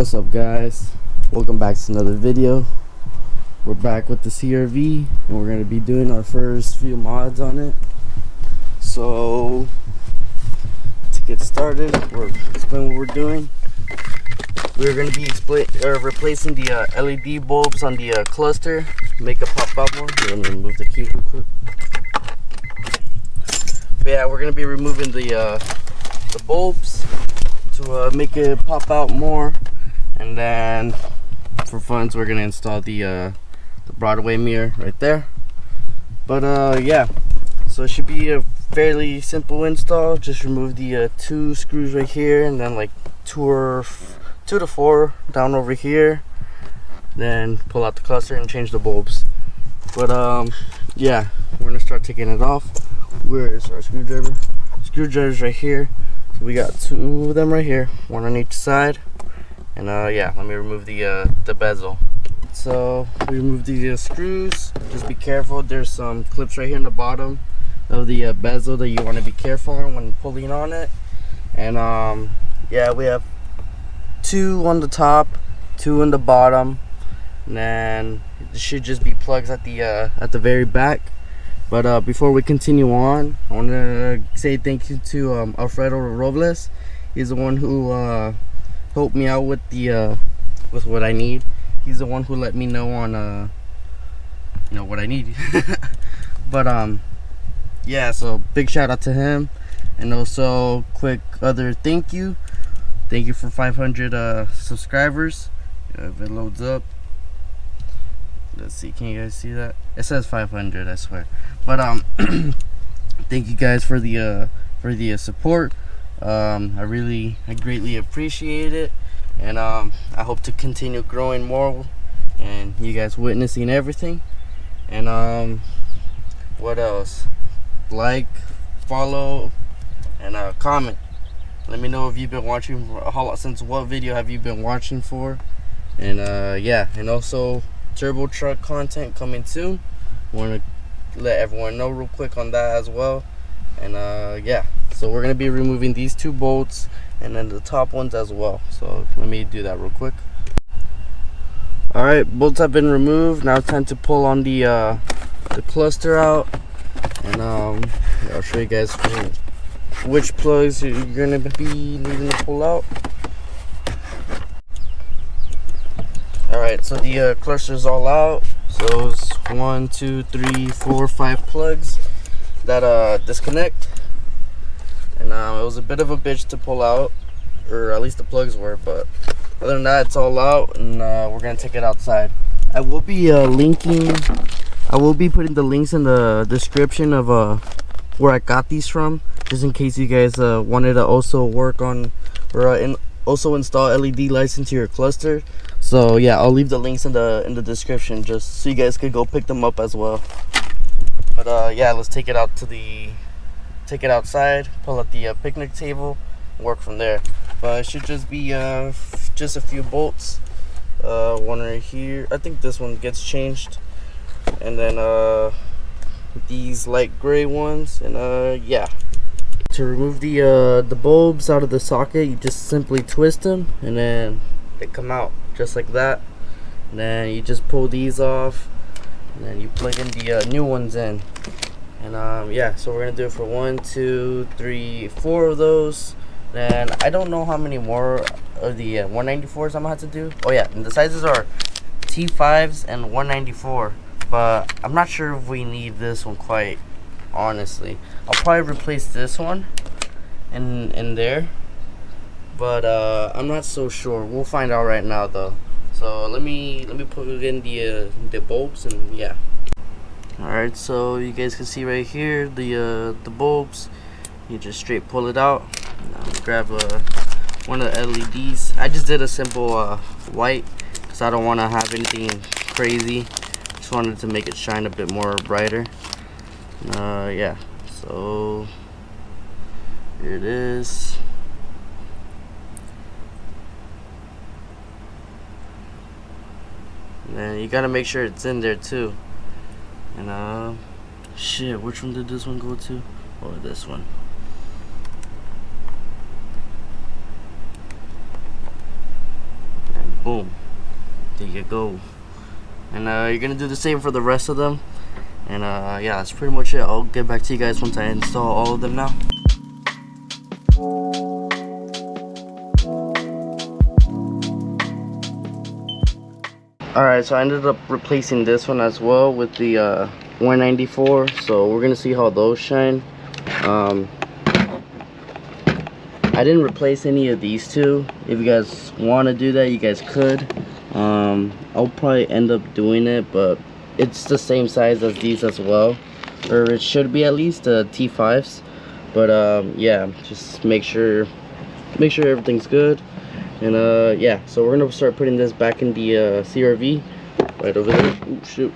What's up, guys? Welcome back to another video. We're back with the CRV and we're going to be doing our first few mods on it. So to get started, we'll explain what we're doing. We're going to be replacing the LED bulbs on the cluster, make it pop out more. Let me remove the key real quick. But yeah, we're going to be removing the bulbs to make it pop out more, and then for funds we're gonna install the Broadway mirror right there. But yeah, so it should be a fairly simple install. Just remove the 2 screws right here, and then like 2 to 4 down over here, then pull out the cluster and change the bulbs. But yeah, we're gonna start taking it off. Where is our screwdriver? Screwdriver's right here. We got 2 of them right here, 1 on each side, and yeah, let me remove the bezel. So we remove the screws. Just be careful. There's some clips right here in the bottom of the bezel that you want to be careful on when pulling on it. And yeah, we have 2 on the top, 2 on the bottom, and then it should just be plugs at the very back. But before we continue on, I want to say thank you to Alfredo Robles. He's the one who helped me out with with what I need. He's the one who let me know on what I need. But yeah, so big shout out to him. And also quick other thank you for 500 subscribers. If it loads up, let's see, can you guys see that? It says 500, I swear. But thank you guys for the support. I greatly appreciate it, and I hope to continue growing more and you guys witnessing everything. And what else? Like, follow, and comment. Let me know if you've been watching since what video have you been watching for. And yeah, and also turbo truck content coming soon. Want to let everyone know real quick on that as well. And yeah, so we're gonna be removing these 2 bolts and then the top ones as well. So let me do that real quick. All right, bolts have been removed. Now it's time to pull on the cluster out, and I'll show you guys which plugs you're gonna be needing to pull out. Alright, so the cluster is all out. So it's 1, 2, 3, 4, 5 plugs that disconnect, and it was a bit of a bitch to pull out, or at least the plugs were. But other than that, it's all out, and we're gonna take it outside. I will be putting the links in the description of where I got these from, just in case you guys wanted to also work on or also install LED lights into your cluster. So yeah, I'll leave the links in the description just so you guys could go pick them up as well. But yeah, let's take it outside, pull out the picnic table, work from there. But it should just be just a few bolts. 1 right here. I think this one gets changed, and then these light gray ones. And yeah, to remove the bulbs out of the socket, you just simply twist them, and then they come out just like that. And then you just pull these off, and then you plug in the new ones in. And yeah, so we're gonna do it for 1, 2, 3, 4 of those. Then I don't know how many more of the 194s I'm gonna have to do. Oh yeah, and the sizes are T5s and 194, but I'm not sure if we need this one quite honestly. I'll probably replace this one in there, but I'm not so sure. We'll find out right now though. So let me put in the bulbs, and yeah. All right, so you guys can see right here the bulbs. You just straight pull it out. Now grab one of the LEDs. I just did a simple white because I don't want to have anything crazy. Just wanted to make it shine a bit more brighter. Yeah, so here it is. And then you gotta make sure it's in there too. And shit, which one did this one go to? Oh, this one. boom, there you go. And you're gonna do the same for the rest of them. And yeah, that's pretty much it. I'll get back to you guys once I install all of them now. Alright, so I ended up replacing this one as well with the 194. So we're gonna see how those shine. I didn't replace any of these two. If you guys want to do that, you guys could. I'll probably end up doing it, but it's the same size as these as well, or it should be at least the T5s. But yeah, just make sure everything's good. And yeah, so we're gonna start putting this back in the CRV right over there. Ooh, shoot,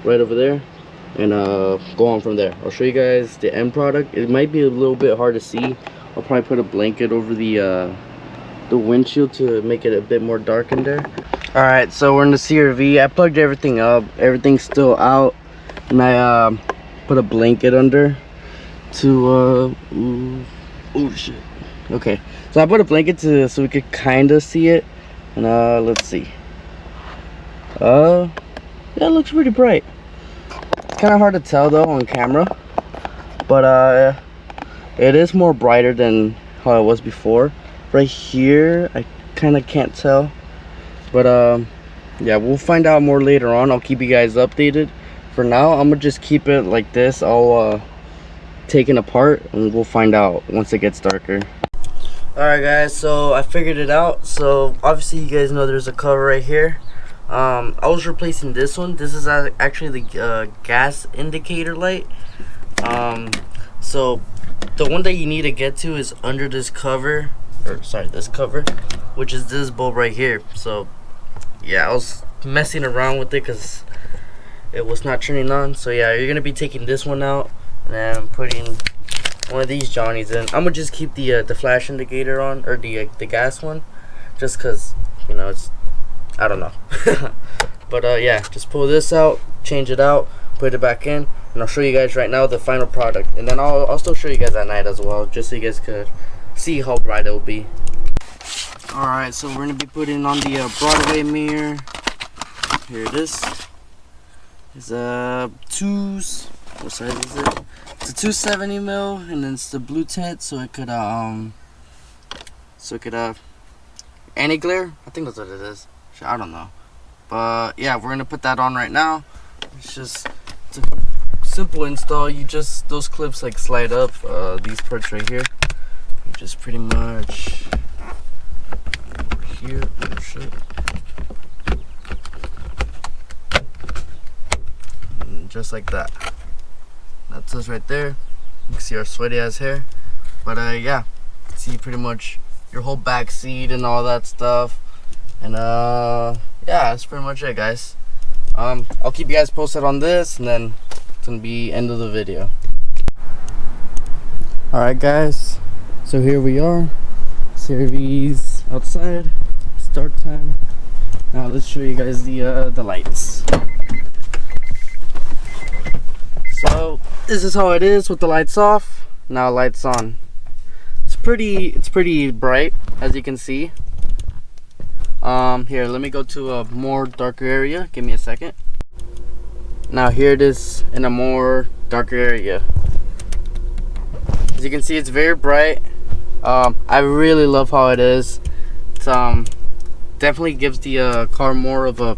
right over there, and go on from there. I'll show you guys the end product. It might be a little bit hard to see. I'll probably put a blanket over the windshield to make it a bit more dark in there. All right, so we're in the CRV. I plugged everything up. Everything's still out, and I put a blanket under to oh shit. Okay, so I put a blanket so we could kind of see it. And let's see. Yeah, it looks pretty bright. It's kind of hard to tell though on camera, but it is more brighter than how it was before. Right here, I kind of can't tell, but yeah, we'll find out more later on. I'll keep you guys updated. For now, I'm gonna just keep it like this. I'll take it apart, and we'll find out once it gets darker. Alright guys, so I figured it out. So obviously you guys know there's a cover right here. I was replacing this one. This is actually the gas indicator light. So the one that you need to get to is under this cover, or sorry, this cover, which is this bulb right here. So yeah, I was messing around with it because it was not turning on. So yeah, you're gonna be taking this one out and putting one of these Johnnies in. I'm gonna just keep the flash indicator on, or the gas one, just cause you know it's, I don't know. But yeah, just pull this out, change it out, put it back in, and I'll show you guys right now the final product, and then I'll still show you guys at night as well, just so you guys could see how bright it will be. All right, so we're gonna be putting on the Broadway mirror. Here it is. It's twos. What size is it? It's a 270 mil, and then it's the blue tint, so it could anti-glare. I think that's what it is. I don't know, but yeah, we're gonna put that on right now. It's a simple install. You just, those clips like slide up, these parts right here. You just pretty much here. Oh shit. And just like that. That's us right there. You can see our sweaty ass hair. But yeah, see pretty much your whole back seat and all that stuff. And yeah, that's pretty much it, guys. I'll keep you guys posted on this, and then it's gonna be end of the video. Alright guys, so here we are. CRV's outside. Start time. Now let's show you guys the lights. So this is how it is with the lights off. Now lights on. It's pretty bright, as you can see. Here, let me go to a more darker area. Give me a second. Now here it is in a more darker area. As you can see, it's very bright. I really love how it is. It's definitely gives the car more of a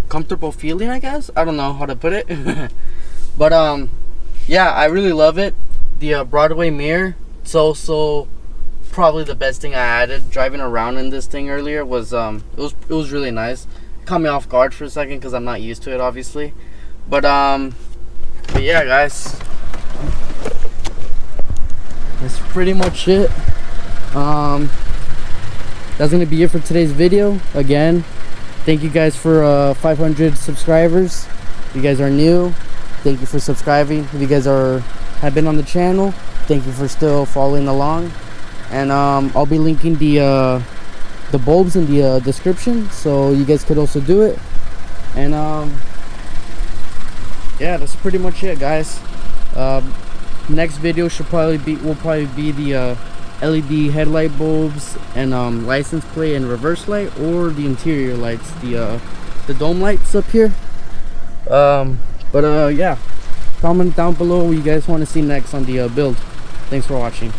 comfortable feeling, I guess. I don't know how to put it. But yeah, I really love it. The Broadway mirror, it's also probably the best thing I added. Driving around in this thing earlier was it was really nice. It caught me off guard for a second because I'm not used to it, obviously. But yeah, guys, that's pretty much it. That's gonna be it for today's video. Again, thank you guys for 500 subscribers. If you guys are new, thank you for subscribing. If you guys have been on the channel, thank you for still following along. And I'll be linking the bulbs in the description, so you guys could also do it. And yeah, that's pretty much it, guys. Next video will probably be the LED headlight bulbs and license plate and reverse light, or the interior lights, the dome lights up here. Yeah, comment down below what you guys want to see next on the build. Thanks for watching.